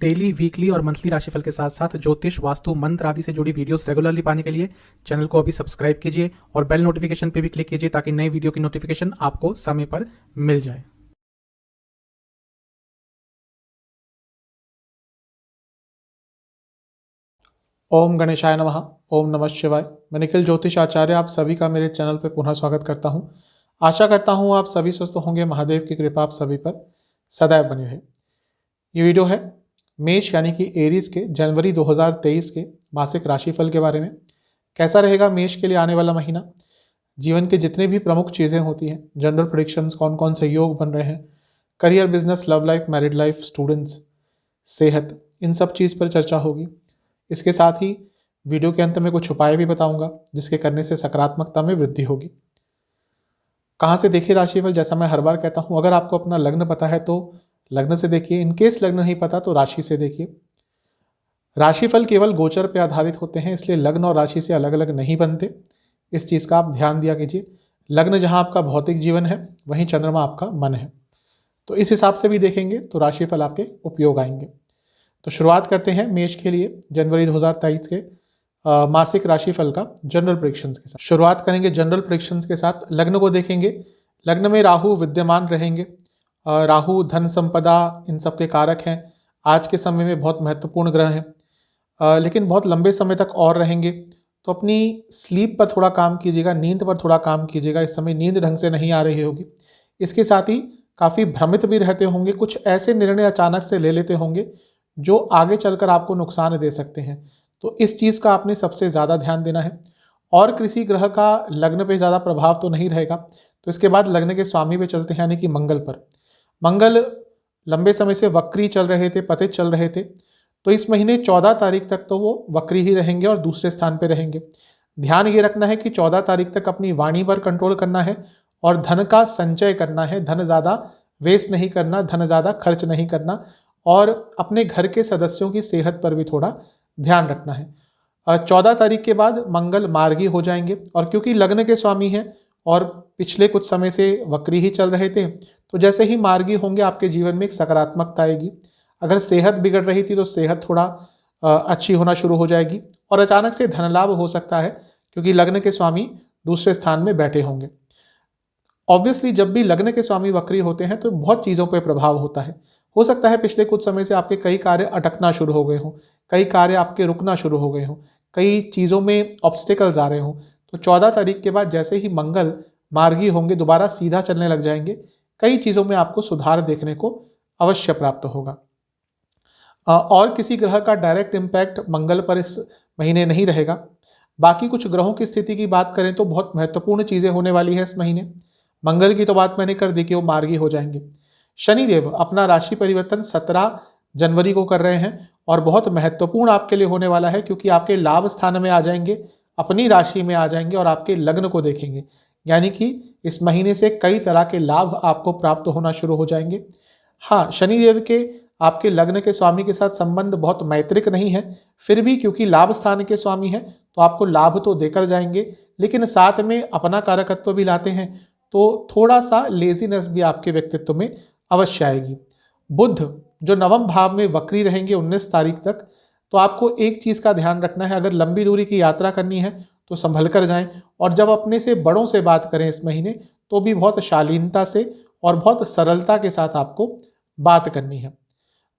Daily, weekly और monthly राशिफल के साथ साथ ज्योतिष, वास्तु, मंत्र आदि से जुड़ी वीडियोस रेगुलरली पाने के लिए चैनल को अभी सब्सक्राइब कीजिए और बेल नोटिफिकेशन पे भी क्लिक कीजिए ताकि नई वीडियो की नोटिफिकेशन आपको समय पर मिल जाए। ओम गणेशाय नमः। ओम नमः शिवाय। मैं निखिल ज्योतिष आचार्य आप सभी का मेरे चैनल पर पुनः स्वागत करता हूं। आशा करता हूं आप सभी स्वस्थ होंगे। महादेव की कृपा आप सभी पर सदैव बनी रहे। ये वीडियो है मेष यानी कि एरीज के जनवरी 2023 के मासिक राशिफल के बारे में। कैसा रहेगा मेष के लिए आने वाला महीना, जीवन के जितने भी प्रमुख चीज़ें होती हैं, जनरल प्रेडिक्शंस, कौन कौन से योग बन रहे हैं, career, business, love life, married life, students, सेहत, इन सब चीज़ पर चर्चा होगी। इसके साथ ही वीडियो के अंत में कुछ उपाय भी बताऊंगा जिसके करने से सकारात्मकता में वृद्धि होगी। कहाँ से देखिए राशिफल, जैसा मैं हर बार कहता हूं, अगर आपको अपना लग्न पता है तो लग्न से देखिए, इनकेस लग्न नहीं पता तो राशि से देखिए। राशिफल केवल गोचर पर आधारित होते हैं, इसलिए लग्न और राशि से अलग अलग नहीं बनते। इस चीज़ का आप ध्यान दिया कीजिए। लग्न जहाँ आपका भौतिक जीवन है वहीं चंद्रमा आपका मन है, तो इस हिसाब से भी देखेंगे तो राशिफल आपके उपयोग आएंगे। तो शुरुआत करते हैं मेष के लिए जनवरी 2023 के मासिक राशिफल का जनरल प्रेडिक्शंस के साथ। शुरुआत करेंगे जनरल प्रेडिक्शंस के साथ। लग्न को देखेंगे। लग्न में राहु विद्यमान रहेंगे। राहु धन संपदा इन सब के कारक हैं। आज के समय में बहुत महत्वपूर्ण ग्रह हैं, लेकिन बहुत लंबे समय तक और रहेंगे। तो अपनी स्लीप पर थोड़ा काम कीजिएगा, नींद पर थोड़ा काम कीजिएगा। इस समय नींद ढंग से नहीं आ रही होगी। इसके साथ ही काफ़ी भ्रमित भी रहते होंगे, कुछ ऐसे निर्णय अचानक से ले लेते होंगे जो आगे चलकर आपको नुकसान दे सकते हैं। तो इस चीज़ का आपने सबसे ज़्यादा ध्यान देना है। और किसी ग्रह का लग्न पे ज़्यादा प्रभाव तो नहीं रहेगा। तो इसके बाद लग्न के स्वामी पे चलते हैं, यानी कि मंगल पर। मंगल लंबे समय से वक्री चल रहे थे, पतित चल रहे थे। तो इस महीने 14 तारीख तक तो वो वक्री ही रहेंगे और दूसरे स्थान पर रहेंगे। ध्यान ये रखना है कि 14 तारीख तक अपनी वाणी पर कंट्रोल करना है और धन का संचय करना है। धन ज़्यादा वेस्ट नहीं करना, धन ज़्यादा खर्च नहीं करना और अपने घर के सदस्यों की सेहत पर भी थोड़ा ध्यान रखना है। 14 तारीख के बाद मंगल मार्गी हो जाएंगे और क्योंकि लग्न के स्वामी हैं और पिछले कुछ समय से वक्री ही चल रहे थे, तो जैसे ही मार्गी होंगे आपके जीवन में एक सकारात्मकता आएगी। अगर सेहत बिगड़ रही थी तो सेहत थोड़ा अच्छी होना शुरू हो जाएगी और अचानक से धन लाभ हो सकता है क्योंकि लग्न के स्वामी दूसरे स्थान में बैठे होंगे। ऑब्वियसली जब भी लग्न के स्वामी वक्री होते हैं तो बहुत चीज़ों पर प्रभाव होता है। हो सकता है पिछले कुछ समय से आपके कई कार्य अटकना शुरू हो गए हों, कई कार्य आपके रुकना शुरू हो गए हों, कई चीज़ों में ऑब्स्टिकल्स आ रहे हों। तो 14 तारीख के बाद जैसे ही मंगल मार्गी होंगे, दोबारा सीधा चलने लग जाएंगे, कई चीज़ों में आपको सुधार देखने को अवश्य प्राप्त होगा। और किसी ग्रह का डायरेक्ट इम्पैक्ट मंगल पर इस महीने नहीं रहेगा। बाकी कुछ ग्रहों की स्थिति की बात करें तो बहुत महत्वपूर्ण चीज़ें होने वाली है इस महीने। मंगल की तो बात मैंने कर दी कि वो मार्गी हो जाएंगे। शनिदेव अपना राशि परिवर्तन 17 जनवरी को कर रहे हैं और बहुत महत्वपूर्ण आपके लिए होने वाला है क्योंकि आपके लाभ स्थान में आ जाएंगे, अपनी राशि में आ जाएंगे और आपके लग्न को देखेंगे। यानी कि इस महीने से कई तरह के लाभ आपको प्राप्त होना शुरू हो जाएंगे। हाँ, शनिदेव के आपके लग्न के स्वामी के साथ संबंध बहुत मैत्रिक नहीं है, फिर भी क्योंकि लाभ स्थान के स्वामी हैं तो आपको लाभ तो देकर जाएंगे, लेकिन साथ में अपना कारकत्व भी लाते हैं, तो थोड़ा सा लेजीनेस भी आपके व्यक्तित्व में अवश्य आएगी। बुध जो नवम भाव में वक्री रहेंगे 19 तारीख तक, तो आपको एक चीज़ का ध्यान रखना है, अगर लंबी दूरी की यात्रा करनी है तो संभल कर जाएं और जब अपने से बड़ों से बात करें इस महीने तो भी बहुत शालीनता से और बहुत सरलता के साथ आपको बात करनी है।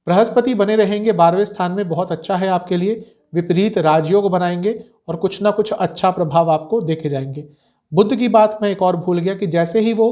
बृहस्पति बने रहेंगे 12वें स्थान में, बहुत अच्छा है आपके लिए। विपरीत राजयोग बनाएंगे और कुछ ना कुछ अच्छा प्रभाव आपको देखे जाएंगे। बुध की बात मैं एक और भूल गया कि जैसे ही वो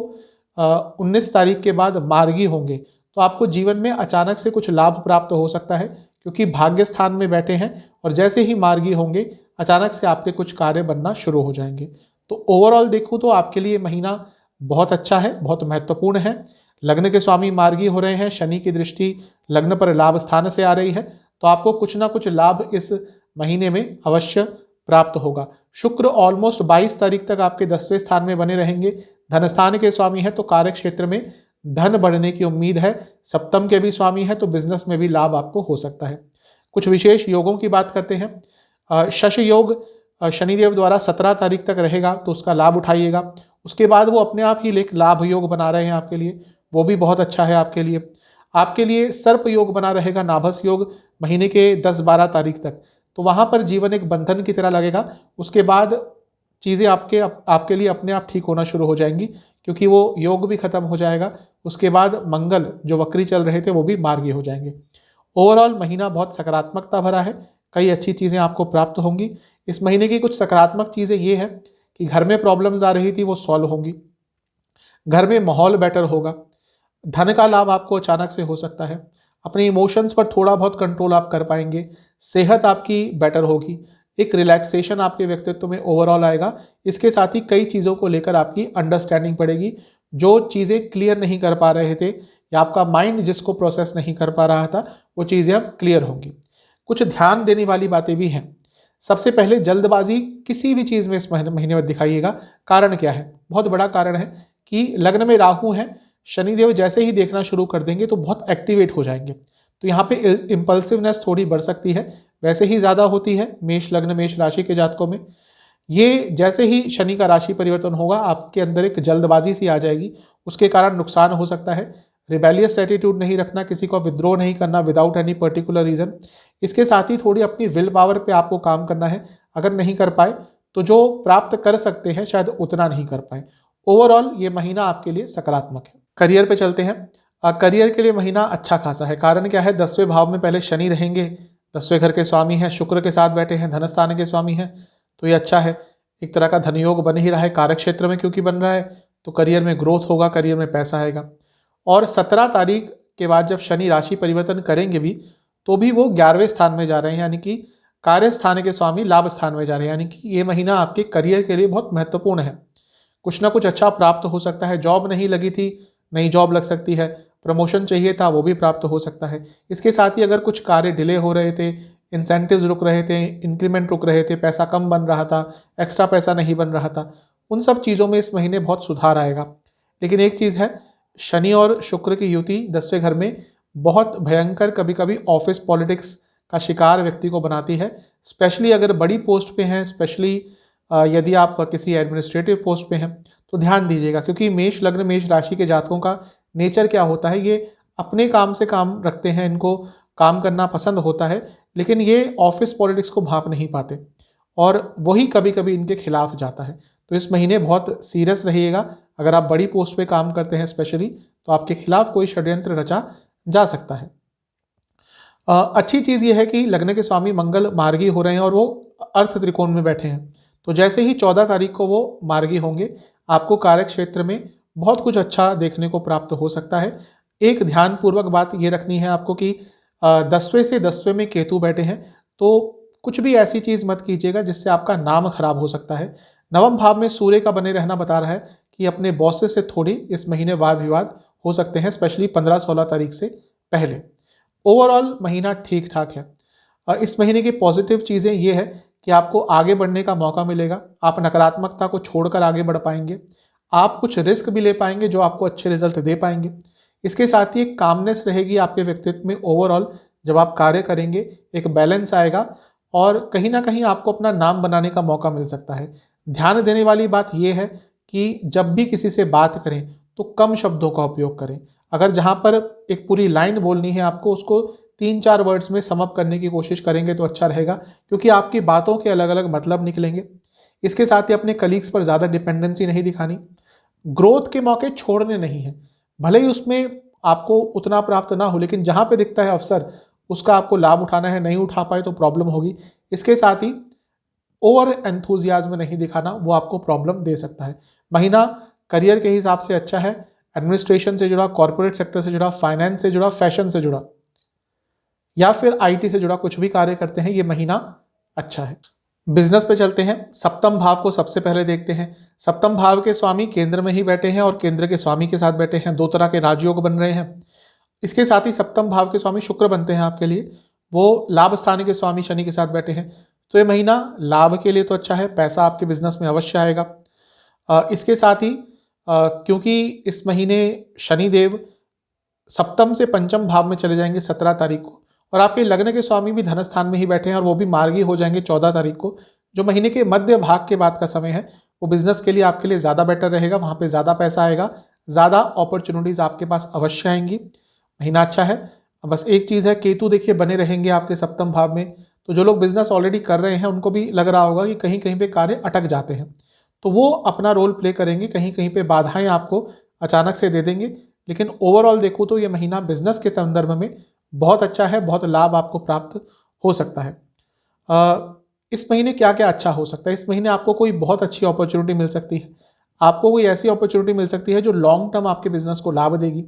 19 तारीख के बाद मार्गी होंगे तो आपको जीवन में अचानक से कुछ लाभ प्राप्त हो सकता है क्योंकि भाग्य स्थान में बैठे हैं और जैसे ही मार्गी होंगे अचानक से आपके कुछ कार्य बनना शुरू हो जाएंगे। तो ओवरऑल देखूँ तो आपके लिए महीना बहुत अच्छा है, बहुत महत्वपूर्ण है। लग्न के स्वामी मार्गी हो रहे हैं, शनि की दृष्टि लग्न पर लाभ स्थान से आ रही है, तो आपको कुछ ना कुछ लाभ इस महीने में अवश्य प्राप्त होगा। शुक्र ऑलमोस्ट 22 तारीख तक आपके 10वें स्थान में बने रहेंगे। धन स्थान के स्वामी है तो कार्य क्षेत्र में धन बढ़ने की उम्मीद है। सप्तम के भी स्वामी है तो बिजनेस में भी लाभ आपको हो सकता है। कुछ विशेष योगों की बात करते हैं। शश योग शनिदेव द्वारा 17 तारीख तक रहेगा तो उसका लाभ उठाइएगा। उसके बाद वो अपने आप ही एक लाभ योग बना रहे हैं आपके लिए, वो भी बहुत अच्छा है आपके लिए। आपके लिए सर्प योग बना रहेगा, नाभस योग महीने के 10-12 तारीख तक। तो वहाँ पर जीवन एक बंधन की तरह लगेगा। उसके बाद चीज़ें आपके लिए अपने आप ठीक होना शुरू हो जाएंगी, क्योंकि वो योग भी खत्म हो जाएगा। उसके बाद मंगल जो वक्री चल रहे थे वो भी मार्गी हो जाएंगे। ओवरऑल महीना बहुत सकारात्मकता भरा है, कई अच्छी चीज़ें आपको प्राप्त होंगी। इस महीने की कुछ सकारात्मक चीज़ें ये है कि घर में प्रॉब्लम्स आ रही थी वो सॉल्व होंगी, घर में माहौल बेटर होगा, धन का लाभ आपको अचानक से हो सकता है, अपने इमोशंस पर थोड़ा बहुत कंट्रोल आप कर पाएंगे, सेहत आपकी बेटर होगी, एक रिलैक्सेशन आपके व्यक्तित्व में ओवरऑल आएगा। इसके साथ ही कई चीज़ों को लेकर आपकी अंडरस्टैंडिंग बढ़ेगी। जो चीज़ें क्लियर नहीं कर पा रहे थे या आपका माइंड जिसको प्रोसेस नहीं कर पा रहा था वो चीज़ें अब क्लियर होंगी। कुछ ध्यान देने वाली बातें भी हैं। सबसे पहले जल्दबाजी किसी भी चीज़ में इस महीने में दिखाइएगा। कारण क्या है? बहुत बड़ा कारण है कि लग्न में राहु है, शनिदेव जैसे ही देखना शुरू कर देंगे तो बहुत एक्टिवेट हो जाएंगे। तो यहाँ पे इम्पल्सिवनेस थोड़ी बढ़ सकती है, वैसे ही ज़्यादा होती है मेष लग्न मेष राशि के जातकों में। ये जैसे ही शनि का राशि परिवर्तन होगा आपके अंदर एक जल्दबाजी सी आ जाएगी, उसके कारण नुकसान हो सकता है। रिबेलियस एटीट्यूड नहीं रखना, किसी को विद्रोह नहीं करना विदाउट एनी पर्टिकुलर रीज़न। इसके साथ ही थोड़ी अपनी विल पावर पे आपको काम करना है। अगर नहीं कर पाए तो जो प्राप्त कर सकते हैं शायद उतना नहीं कर पाए। ओवरऑल ये महीना आपके लिए सकारात्मक है। करियर पे चलते हैं। करियर के लिए महीना अच्छा खासा है। कारण क्या है? 10वें भाव में पहले शनि रहेंगे, 10वें घर के स्वामी हैं, शुक्र के साथ बैठे हैं, धनस्थान के स्वामी हैं, तो ये अच्छा है। एक तरह का धनयोग बन ही रहा है कार्य क्षेत्र में, क्योंकि बन रहा है तो करियर में ग्रोथ होगा, करियर में पैसा आएगा। और 17 तारीख के बाद जब शनि राशि परिवर्तन करेंगे भी तो भी वो 11वें स्थान में जा रहे हैं, यानी कि कार्य स्थान के स्वामी लाभ स्थान में जा रहे हैं। यानी कि ये महीना आपके करियर के लिए बहुत महत्वपूर्ण है। कुछ ना कुछ अच्छा प्राप्त हो सकता है। जॉब नहीं लगी थी, नई जॉब लग सकती है, प्रमोशन चाहिए था वो भी प्राप्त हो सकता है। इसके साथ ही अगर कुछ कार्य डिले हो रहे थे, इंसेंटिव्स रुक रहे थे, इंक्रीमेंट रुक रहे थे, पैसा कम बन रहा था, एक्स्ट्रा पैसा नहीं बन रहा था, उन सब चीज़ों में इस महीने बहुत सुधार आएगा। लेकिन एक चीज़ है, शनि और शुक्र की युति 10वें घर में बहुत भयंकर कभी कभी ऑफिस पॉलिटिक्स का शिकार व्यक्ति को बनाती है। स्पेशली अगर बड़ी पोस्ट पे हैं, स्पेशली यदि आप किसी एडमिनिस्ट्रेटिव पोस्ट पे हैं तो ध्यान दीजिएगा, क्योंकि मेष लग्न मेष राशि के जातकों का नेचर क्या होता है, ये अपने काम से काम रखते हैं, इनको काम करना पसंद होता है, लेकिन ये ऑफिस पॉलिटिक्स को भांप नहीं पाते और वही कभी कभी इनके खिलाफ जाता है। तो इस महीने बहुत सीरियस रहिएगा। अगर आप बड़ी पोस्ट पे काम करते हैं स्पेशली, तो आपके खिलाफ कोई षड्यंत्र रचा जा सकता है। अच्छी चीज़ ये है कि लग्न के स्वामी मंगल मार्गी हो रहे हैं और वो अर्थ त्रिकोण में बैठे हैं। तो जैसे ही 14 तारीख को वो मार्गी होंगे, आपको कार्य क्षेत्र में बहुत कुछ अच्छा देखने को प्राप्त हो सकता है। एक ध्यानपूर्वक बात ये रखनी है आपको कि 10वें से 10वें में केतु बैठे हैं, तो कुछ भी ऐसी चीज़ मत कीजिएगा जिससे आपका नाम खराब हो सकता है। नवम भाव में सूर्य का बने रहना बता रहा है कि अपने बॉसेस से थोड़ी इस महीने वाद विवाद हो सकते हैं, स्पेशली 15-16 तारीख से पहले। ओवरऑल महीना ठीक ठाक है। इस महीने की पॉजिटिव चीज़ें ये है कि आपको आगे बढ़ने का मौका मिलेगा। आप नकारात्मकता को छोड़कर आगे बढ़ पाएंगे। आप कुछ रिस्क भी ले पाएंगे जो आपको अच्छे रिजल्ट दे पाएंगे। इसके साथ ही एक कामनेस रहेगी आपके व्यक्तित्व में। ओवरऑल जब आप कार्य करेंगे एक बैलेंस आएगा और कहीं ना कहीं आपको अपना नाम बनाने का मौका मिल सकता है। ध्यान देने वाली बात यह है कि जब भी किसी से बात करें तो कम शब्दों का उपयोग करें। अगर जहाँ पर एक पूरी लाइन बोलनी है आपको, उसको 3-4 वर्ड्स में समअप करने की कोशिश करेंगे तो अच्छा रहेगा, क्योंकि आपकी बातों के अलग अलग मतलब निकलेंगे। इसके साथ ही अपने कलीग्स पर ज़्यादा डिपेंडेंसी नहीं दिखानी। ग्रोथ के मौके छोड़ने नहीं है, भले ही उसमें आपको उतना प्राप्त ना हो, लेकिन जहाँ पे दिखता है अवसर उसका आपको लाभ उठाना है। नहीं उठा पाए तो प्रॉब्लम होगी। इसके साथ ही ओवर एंथुजियाज्म नहीं दिखाना, वो आपको प्रॉब्लम दे सकता है। महीना करियर के हिसाब से अच्छा है। एडमिनिस्ट्रेशन से जुड़ा, कॉर्पोरेट सेक्टर से जुड़ा, फाइनेंस से जुड़ा, फैशन से जुड़ा या फिर आईटी से जुड़ा कुछ भी कार्य करते हैं, ये महीना अच्छा है। बिजनेस पे चलते हैं। सप्तम भाव को सबसे पहले देखते हैं। सप्तम भाव के स्वामी केंद्र में ही बैठे हैं और केंद्र के स्वामी के साथ बैठे हैं। 2 तरह के राजयोग बन रहे हैं। इसके साथ ही सप्तम भाव के स्वामी शुक्र बनते हैं आपके लिए, वो लाभ स्थान के स्वामी शनि के साथ बैठे हैं। तो ये महीना लाभ के लिए तो अच्छा है, पैसा आपके बिजनेस में अवश्य आएगा। इसके साथ ही क्योंकि इस महीने शनिदेव सप्तम से पंचम भाव में चले जाएंगे 17 तारीख को, और आपके लग्न के स्वामी भी धन स्थान में ही बैठे हैं और वो भी मार्गी हो जाएंगे 14 तारीख को, जो महीने के मध्य भाग के बाद का समय है। वो बिजनेस के लिए आपके लिए ज़्यादा बेटर रहेगा। वहाँ पे ज़्यादा पैसा आएगा, ज़्यादा अपॉर्चुनिटीज़ आपके पास अवश्य आएंगी। महीना अच्छा है। बस एक चीज़ है, केतु देखिए बने रहेंगे आपके सप्तम भाव में, तो जो लोग बिजनेस ऑलरेडी कर रहे हैं उनको भी लग रहा होगा कि कहीं कहीं पे कार्य अटक जाते हैं, तो वो अपना रोल प्ले करेंगे, कहीं कहीं पे बाधाएं आपको अचानक से दे देंगे। लेकिन ओवरऑल देखो तो ये महीना बिजनेस के संदर्भ में बहुत अच्छा है, बहुत लाभ आपको प्राप्त हो सकता है। इस महीने क्या क्या अच्छा हो सकता है? इस महीने आपको कोई बहुत अच्छी अपॉर्चुनिटी मिल सकती है, आपको कोई ऐसी अपॉर्चुनिटी मिल सकती है जो लॉन्ग टर्म आपके बिजनेस को लाभ देगी।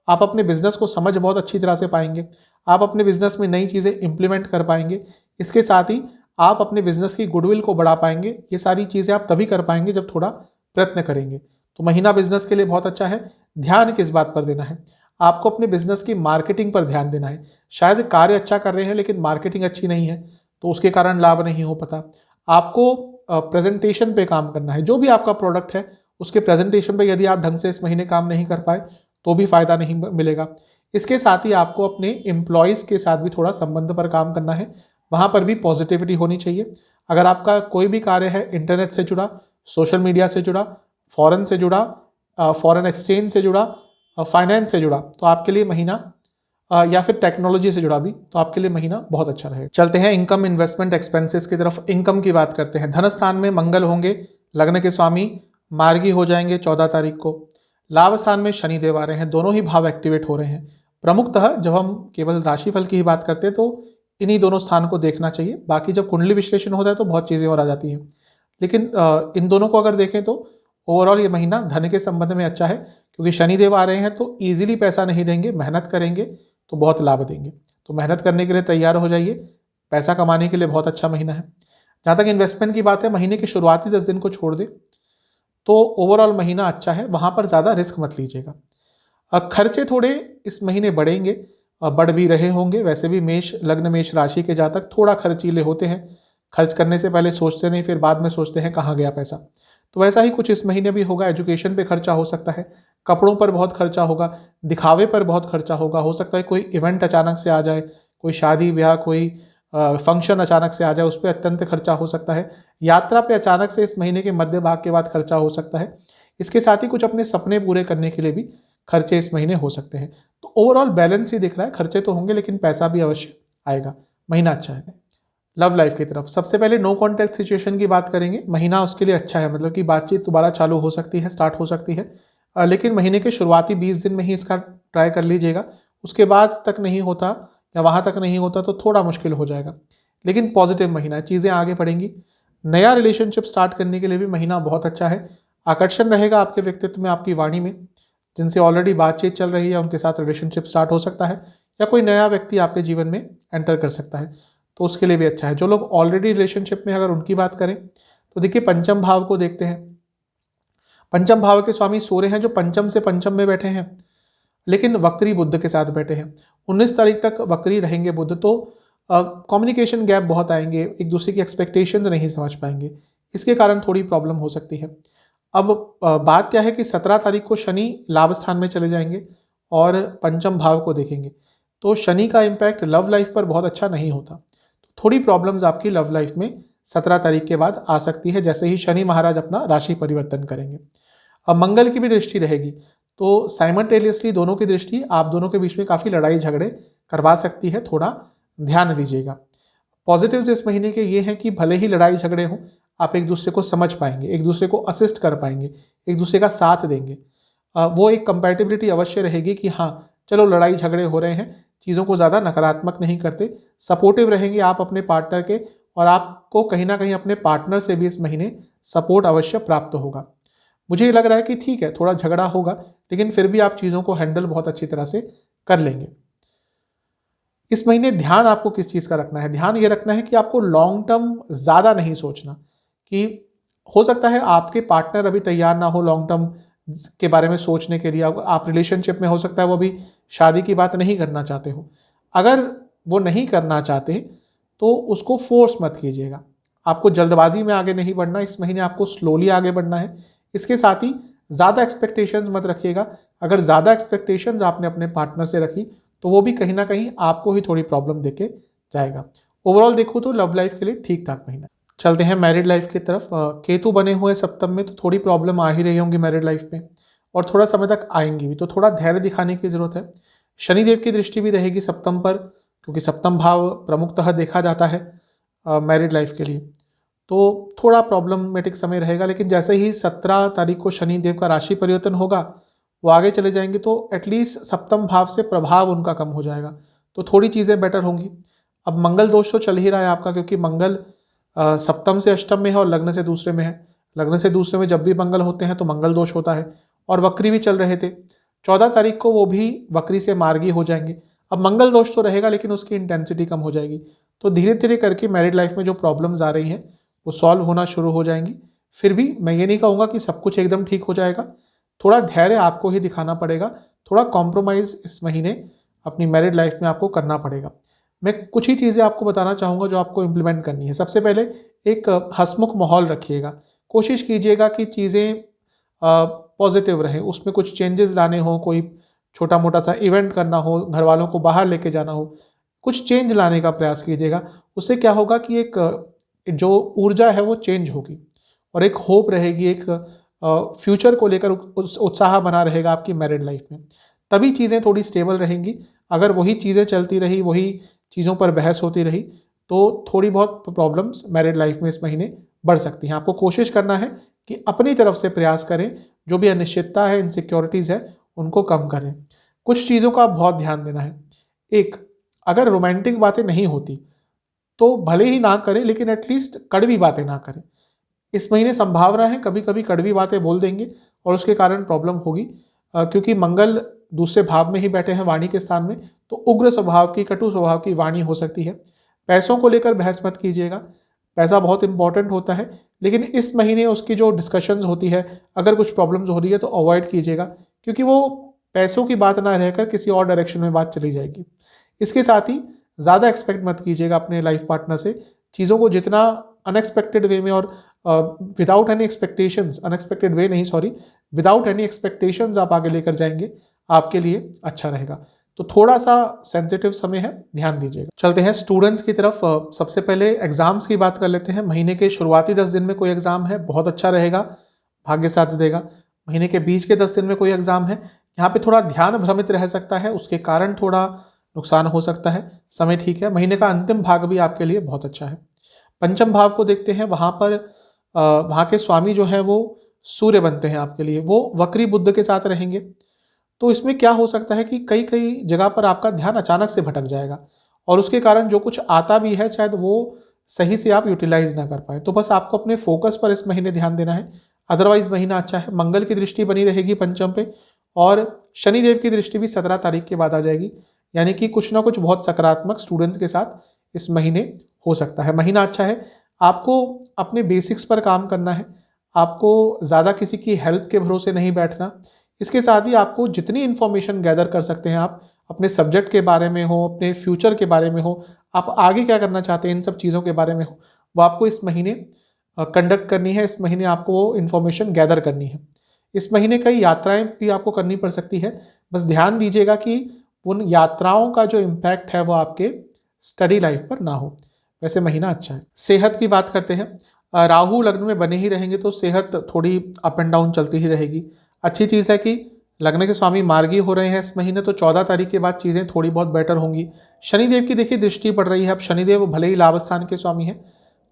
आप अपने बिजनेस को समझ बहुत अच्छी तरह से पाएंगे, आप अपने बिजनेस में नई चीज़ें इंप्लीमेंट कर पाएंगे, इसके साथ ही आप अपने बिजनेस की गुडविल को बढ़ा पाएंगे। ये सारी चीज़ें आप तभी कर पाएंगे जब थोड़ा प्रयत्न करेंगे। तो महीना बिजनेस के लिए बहुत अच्छा है। ध्यान किस बात पर देना है? आपको अपने बिजनेस की मार्केटिंग पर ध्यान देना है। शायद कार्य अच्छा कर रहे हैं लेकिन मार्केटिंग अच्छी नहीं है, तो उसके कारण लाभ नहीं हो पाता। आपको प्रेजेंटेशन पे काम करना है। जो भी आपका प्रोडक्ट है उसके प्रेजेंटेशन पे यदि आप ढंग से इस महीने काम नहीं कर पाए तो भी फायदा नहीं मिलेगा। इसके साथ ही आपको अपने एम्प्लॉयज़ के साथ भी थोड़ा संबंध पर काम करना है, वहाँ पर भी पॉजिटिविटी होनी चाहिए। अगर आपका कोई भी कार्य है इंटरनेट से जुड़ा, सोशल मीडिया से जुड़ा, फॉरेन से जुड़ा, फॉरेन एक्सचेंज से जुड़ा, फाइनेंस से जुड़ा, तो आपके लिए महीना या फिर टेक्नोलॉजी से जुड़ा भी, तो आपके लिए महीना बहुत अच्छा रहेगा। चलते हैं इनकम, इन्वेस्टमेंट, एक्सपेंसेस की तरफ। इनकम की बात करते हैं। धन स्थान में मंगल होंगे, लग्न के स्वामी मार्गी हो जाएंगे 14 तारीख को। लाभ स्थान में शनि देव आ रहे हैं, दोनों ही भाव एक्टिवेट हो रहे हैं। प्रमुखतः जब हम केवल राशिफल की ही बात करते हैं तो इन्हीं दोनों स्थान को देखना चाहिए। बाकी जब कुंडली विश्लेषण होता है तो बहुत चीज़ें और आ जाती हैं, लेकिन इन दोनों को अगर देखें तो ओवरऑल ये महीना धन के संबंध में अच्छा है, क्योंकि शनिदेव आ रहे हैं तो ईजिली पैसा नहीं देंगे, मेहनत करेंगे तो बहुत लाभ देंगे। तो मेहनत करने के लिए तैयार हो जाइए, पैसा कमाने के लिए बहुत अच्छा महीना है। जहाँ तक इन्वेस्टमेंट की बात है, महीने के शुरुआती 10 दिन को छोड़ दे तो ओवरऑल महीना अच्छा है, वहाँ पर ज़्यादा रिस्क मत लीजिएगा। खर्चे थोड़े इस महीने बढ़ेंगे, बढ़ भी रहे होंगे। वैसे भी मेष लग्न, मेष राशि के जातक थोड़ा खर्चीले होते हैं, खर्च करने से पहले सोचते नहीं, फिर बाद में सोचते हैं कहाँ गया पैसा। तो वैसा ही कुछ इस महीने भी होगा। एजुकेशन पे खर्चा हो सकता है, कपड़ों पर बहुत खर्चा होगा, दिखावे पर बहुत खर्चा होगा। हो सकता है कोई इवेंट अचानक से आ जाए, कोई शादी ब्याह, कोई फंक्शन अचानक से आ जाए, उस पर अत्यंत खर्चा हो सकता है। यात्रा पे अचानक से इस महीने के मध्य भाग के बाद खर्चा हो सकता है। इसके साथ ही कुछ अपने सपने पूरे करने के लिए भी खर्चे इस महीने हो सकते हैं। तो ओवरऑल बैलेंस ही दिख रहा है, खर्चे तो होंगे लेकिन पैसा भी अवश्य आएगा। महीना अच्छा है। लव लाइफ की तरफ सबसे पहले नो कॉन्टैक्ट सिचुएशन की बात करेंगे। महीना उसके लिए अच्छा है, मतलब कि बातचीत दोबारा चालू हो सकती है, स्टार्ट हो सकती है, लेकिन महीने के शुरुआती 20 दिन में ही इसका ट्राई कर लीजिएगा। उसके बाद तक नहीं होता या वहाँ तक नहीं होता तो थोड़ा मुश्किल हो जाएगा, लेकिन पॉजिटिव महीना है, चीज़ें आगे बढ़ेंगी। नया रिलेशनशिप स्टार्ट करने के लिए भी महीना बहुत अच्छा है। आकर्षण रहेगा आपके व्यक्तित्व में, आपकी वाणी में। जिनसे ऑलरेडी बातचीत चल रही है उनके साथ रिलेशनशिप स्टार्ट हो सकता है, या कोई नया व्यक्ति आपके जीवन में एंटर कर सकता है, तो उसके लिए भी अच्छा है। जो लोग ऑलरेडी रिलेशनशिप में, अगर उनकी बात करें तो देखिए पंचम भाव को देखते हैं। पंचम भाव के स्वामी सूर्य हैं, जो पंचम से पंचम में बैठे हैं, लेकिन वक्री बुध के साथ बैठे हैं। 19 तारीख तक वक्री रहेंगे बुध, तो कम्युनिकेशन गैप बहुत आएंगे, एक दूसरे की एक्सपेक्टेशंस नहीं समझ पाएंगे, इसके कारण थोड़ी प्रॉब्लम हो सकती है। अब बात क्या है कि 17 तारीख को शनि लाभ स्थान में चले जाएंगे और पंचम भाव को देखेंगे, तो शनि का इम्पैक्ट लव लाइफ पर बहुत अच्छा नहीं होता। तो थोड़ी प्रॉब्लम्स आपकी लव लाइफ में 17 तारीख के बाद आ सकती है, जैसे ही शनि महाराज अपना राशि परिवर्तन करेंगे। अब मंगल की भी दृष्टि रहेगी, तो साइमल्टेनियसली दोनों की दृष्टि आप दोनों के बीच में काफ़ी लड़ाई झगड़े करवा सकती है, थोड़ा ध्यान दीजिएगा। पॉजिटिव्स इस महीने के ये हैं कि भले ही लड़ाई झगड़े हों, आप एक दूसरे को समझ पाएंगे, एक दूसरे को असिस्ट कर पाएंगे, एक दूसरे का साथ देंगे। वो एक कंपैटिबिलिटी अवश्य रहेगी कि हाँ चलो लड़ाई झगड़े हो रहे हैं, चीज़ों को ज़्यादा नकारात्मक नहीं करते, सपोर्टिव रहेंगे आप अपने पार्टनर के, और आपको कहीं ना कहीं अपने पार्टनर से भी इस महीने सपोर्ट अवश्य प्राप्त होगा। मुझे लग रहा है कि ठीक है थोड़ा झगड़ा होगा, लेकिन फिर भी आप चीज़ों को हैंडल बहुत अच्छी तरह से कर लेंगे। इस महीने ध्यान आपको किस चीज़ का रखना है? ध्यान ये रखना है कि आपको लॉन्ग टर्म ज़्यादा नहीं सोचना, कि हो सकता है आपके पार्टनर अभी तैयार ना हो लॉन्ग टर्म के बारे में सोचने के लिए। आप रिलेशनशिप में, हो सकता है वो अभी शादी की बात नहीं करना चाहते हो। अगर वो नहीं करना चाहते तो उसको फोर्स मत कीजिएगा। आपको जल्दबाजी में आगे नहीं बढ़ना, इस महीने आपको स्लोली आगे बढ़ना है। इसके साथ ही ज़्यादा एक्सपेक्टेशंस मत रखिएगा। अगर ज़्यादा एक्सपेक्टेशंस आपने अपने पार्टनर से रखी तो वो भी कहीं ना कहीं आपको ही थोड़ी प्रॉब्लम देके जाएगा। ओवरऑल देखो तो लव लाइफ के लिए ठीक ठाक महीना। चलते हैं मैरिड लाइफ की तरफ। केतु बने हुए सप्तम में, तो थोड़ी प्रॉब्लम आ ही रही होंगी मैरिड लाइफ में, और थोड़ा समय तक आएंगी भी, तो थोड़ा धैर्य दिखाने की ज़रूरत है। शनिदेव की दृष्टि भी रहेगी सप्तम पर, क्योंकि सप्तम भाव प्रमुखतः देखा जाता है मैरिड लाइफ के लिए। तो थोड़ा प्रॉब्लमेटिक समय रहेगा, लेकिन जैसे ही 17 तारीख को शनिदेव का राशि परिवर्तन होगा, वो आगे चले जाएंगे तो एटलीस्ट सप्तम भाव से प्रभाव उनका कम हो जाएगा, तो थोड़ी चीज़ें बेटर होंगी। अब मंगल दोष तो चल ही रहा है आपका, क्योंकि मंगल सप्तम से अष्टम में है और लग्न से दूसरे में है। लग्न से दूसरे में जब भी मंगल होते हैं तो मंगल दोष होता है, और वक्री भी चल रहे थे। 14 तारीख को वो भी वक्री से मार्गी हो जाएंगे। अब मंगल दोष तो रहेगा, लेकिन उसकी इंटेंसिटी कम हो जाएगी। तो धीरे धीरे करके मैरिड लाइफ में जो प्रॉब्लम्स आ रही हैं वो सॉल्व होना शुरू हो जाएंगी। फिर भी मैं ये नहीं कहूँगा कि सब कुछ एकदम ठीक हो जाएगा, थोड़ा धैर्य आपको ही दिखाना पड़ेगा, थोड़ा कॉम्प्रोमाइज़ इस महीने अपनी मैरिड लाइफ में आपको करना पड़ेगा। मैं कुछ ही चीज़ें आपको बताना चाहूँगा जो आपको इम्प्लीमेंट करनी है। सबसे पहले एक हंसमुख माहौल रखिएगा, कोशिश कीजिएगा कि चीज़ें पॉजिटिव रहें, उसमें कुछ चेंजेस लाने हो, कोई छोटा मोटा सा इवेंट करना हो, घर वालों को बाहर लेके जाना हो, कुछ चेंज लाने का प्रयास कीजिएगा। उससे क्या होगा कि एक जो ऊर्जा है वो चेंज होगी और एक होप रहेगी, एक फ्यूचर को लेकर उत्साह बना रहेगा आपकी मैरिड लाइफ में। तभी चीज़ें थोड़ी स्टेबल रहेंगी। अगर वही चीज़ें चलती रही, वही चीज़ों पर बहस होती रही, तो थोड़ी बहुत प्रॉब्लम्स मैरिड लाइफ में इस महीने बढ़ सकती हैं। आपको कोशिश करना है कि अपनी तरफ से प्रयास करें, जो भी अनिश्चितता है, इनसिक्योरिटीज़ है, उनको कम करें। कुछ चीज़ों का आप बहुत ध्यान देना है। एक, अगर रोमांटिक बातें नहीं होती तो भले ही ना करें, लेकिन एटलीस्ट कड़वी बातें ना करें। इस महीने संभावना है कभी कभी कड़वी बातें बोल देंगे और उसके कारण प्रॉब्लम होगी, क्योंकि मंगल दूसरे भाव में ही बैठे हैं वाणी के स्थान में, तो उग्र स्वभाव की, कटु स्वभाव की वाणी हो सकती है। पैसों को लेकर बहस मत कीजिएगा, पैसा बहुत इंपॉर्टेंट होता है, लेकिन इस महीने उसकी जो डिस्कशंस होती है, अगर कुछ प्रॉब्लम्स हो रही है तो अवॉइड कीजिएगा, क्योंकि वो पैसों की बात ना रहकर किसी और डायरेक्शन में बात चली जाएगी। इसके साथ ही ज़्यादा एक्सपेक्ट मत कीजिएगा अपने लाइफ पार्टनर से। चीज़ों को जितना अनएक्सपेक्टेड वे में और विदाउट एनी एक्सपेक्टेशंस, अनएक्सपेक्टेड वे नहीं सॉरी, विदाउट एनी एक्सपेक्टेशंस आप आगे लेकर जाएंगे, आपके लिए अच्छा रहेगा। तो थोड़ा सा सेंसिटिव समय है, ध्यान दीजिएगा। चलते हैं स्टूडेंट्स की तरफ। सबसे पहले एग्जाम्स की बात कर लेते हैं। महीने के शुरुआती 10 दिन में कोई एग्जाम है, बहुत अच्छा रहेगा, भाग्य साथ देगा। महीने के बीच के 10 दिन में कोई एग्जाम है, यहाँ पे थोड़ा ध्यान भ्रमित रह सकता है, उसके कारण थोड़ा नुकसान हो सकता है। समय ठीक है। महीने का अंतिम भाग भी आपके लिए बहुत अच्छा है। पंचम भाव को देखते हैं, वहाँ पर वहाँ के स्वामी जो है वो सूर्य बनते हैं आपके लिए, वो वक्री बुध के साथ रहेंगे। तो इसमें क्या हो सकता है कि कई कई जगह पर आपका ध्यान अचानक से भटक जाएगा और उसके कारण जो कुछ आता भी है शायद वो सही से आप यूटिलाइज ना कर पाए। तो बस आपको अपने फोकस पर इस महीने ध्यान देना है। अदरवाइज महीना अच्छा है। मंगल की दृष्टि बनी रहेगी पंचम पे, और शनिदेव की दृष्टि भी 17 तारीख के बाद आ जाएगी, यानी कि कुछ ना कुछ बहुत सकारात्मक स्टूडेंट्स के साथ इस महीने हो सकता है। महीना अच्छा है। आपको अपने बेसिक्स पर काम करना है, आपको ज़्यादा किसी की हेल्प के भरोसे नहीं बैठना। इसके साथ ही आपको जितनी इन्फॉर्मेशन गैदर कर सकते हैं आप अपने सब्जेक्ट के बारे में हो, अपने फ्यूचर के बारे में हो, आप आगे क्या करना चाहते हैं, इन सब चीज़ों के बारे में हो, वो आपको इस महीने कंडक्ट करनी है। इस महीने आपको वो इन्फॉर्मेशन गैदर करनी है। इस महीने कई यात्राएं भी आपको करनी पड़ सकती है। बस ध्यान दीजिएगा कि उन यात्राओं का जो इम्पैक्ट है वो आपके स्टडी लाइफ पर ना हो। वैसे महीना अच्छा है। सेहत की बात करते हैं। राहु लग्न में बने ही रहेंगे तो सेहत थोड़ी अप एंड डाउन चलती ही रहेगी। अच्छी चीज़ है कि लग्न के स्वामी मार्गी हो रहे हैं इस महीने, तो 14 तारीख के बाद चीज़ें थोड़ी बहुत बेटर होंगी। शनिदेव की देखिए दृष्टि पड़ रही है। अब शनिदेव भले ही लाभ स्थान के स्वामी हैं,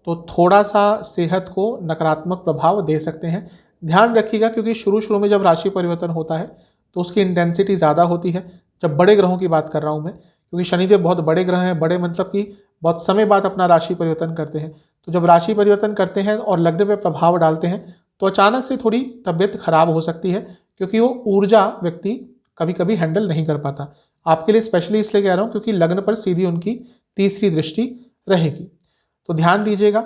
तो थोड़ा सा सेहत को नकारात्मक प्रभाव दे सकते हैं। ध्यान रखिएगा, क्योंकि शुरू में जब राशि परिवर्तन होता है तो उसकी इंटेंसिटी ज़्यादा होती है। जब बड़े ग्रहों की बात कर रहा हूँ मैं, क्योंकि शनिदेव बहुत बड़े ग्रह हैं, बड़े मतलब कि बहुत समय बाद अपना राशि परिवर्तन करते हैं। तो जब राशि परिवर्तन करते हैं और लग्न पे प्रभाव डालते हैं तो अचानक से थोड़ी तबीयत खराब हो सकती है, क्योंकि वो ऊर्जा व्यक्ति कभी कभी हैंडल नहीं कर पाता। आपके लिए स्पेशली इसलिए कह रहा हूँ क्योंकि लग्न पर सीधी उनकी तीसरी दृष्टि रहेगी, तो ध्यान दीजिएगा।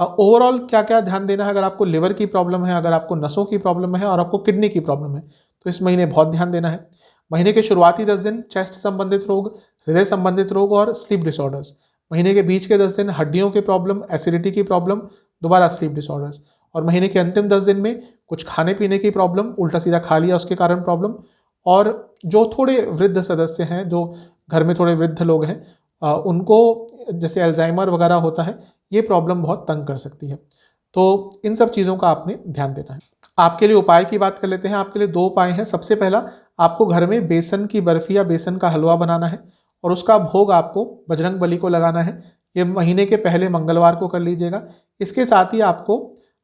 ओवरऑल क्या क्या ध्यान देना है, अगर आपको लिवर की प्रॉब्लम है, अगर आपको नसों की प्रॉब्लम है और आपको किडनी की प्रॉब्लम है, तो इस महीने बहुत ध्यान देना है। महीने के शुरुआती 10 दिन चेस्ट संबंधित रोग, हृदय संबंधित रोग और स्लीप डिसऑर्डर्स। महीने के बीच के 10 दिन हड्डियों की प्रॉब्लम, एसिडिटी की प्रॉब्लम, दोबारा स्लीप डिसऑर्डर्स। और महीने के अंतिम 10 दिन में कुछ खाने पीने की प्रॉब्लम, उल्टा सीधा खा लिया उसके कारण प्रॉब्लम, और जो थोड़े वृद्ध सदस्य हैं, जो घर में थोड़े वृद्ध लोग हैं, उनको जैसे अल्जाइमर वगैरह होता है, ये प्रॉब्लम बहुत तंग कर सकती है। तो इन सब चीज़ों का आपने ध्यान देना है। आपके लिए उपाय की बात कर लेते हैं। आपके लिए 2 उपाय हैं। सबसे पहला, आपको घर में बेसन की बर्फी या बेसन का हलवा बनाना है और उसका भोग आपको बजरंग बली को लगाना है। ये महीने के पहले मंगलवार को कर लीजिएगा। इसके साथ ही आपको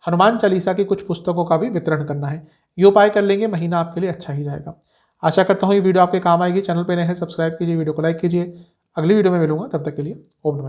हनुमान चालीसा की कुछ पुस्तकों का भी वितरण करना है। ये उपाय कर लेंगे, महीना आपके लिए अच्छा ही जाएगा। आशा करता हूँ ये वीडियो आपके काम आएगी। चैनल पर नए हैं, सब्सक्राइब कीजिए, वीडियो को लाइक कीजिए। अगली वीडियो में मिलूंगा, तब तक के लिए ओम नमः।